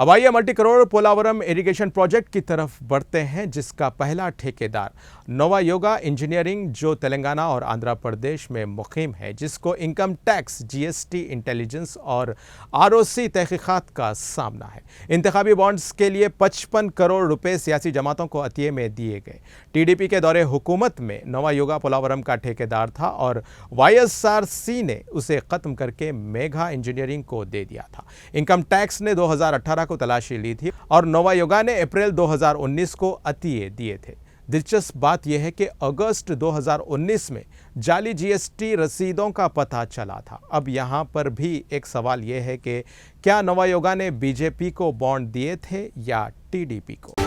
अब आइए multi crore Polavaram irrigation project की तरफ बढ़ते हैं, जिसका पहला ठेकेदार नवायोगा इंजीनियरिंग जो तेलंगाना और आंध्र प्रदेश में मुकीम है, जिसको इनकम टैक्स, जीएसटी, इंटेलिजेंस और आरओसी तहकीकात का सामना है। इंतखाबी बॉन्ड्स के लिए 55 करोड़ रुपए सियासी जमातों को अतिये में दिए गए। टीडीपी के दौरे हुकूमत में नवायोगा पोलावरम का ठेकेदार था और वाईएसआरसी ने उसे खत्म करके मेघा इंजीनियरिंग को दे दिया था। इनकम टैक्स ने 2018 को तलाशी ली थी और नवायोगा ने अप्रैल 2019 को अतिये दिए थे। दिलचस्प बात यह है कि अगस्त 2019 में जाली जीएसटी रसीदों का पता चला था। अब यहां पर भी एक सवाल यह है कि क्या नवायोगा ने बीजेपी को बॉन्ड दिए थे या टीडीपी को।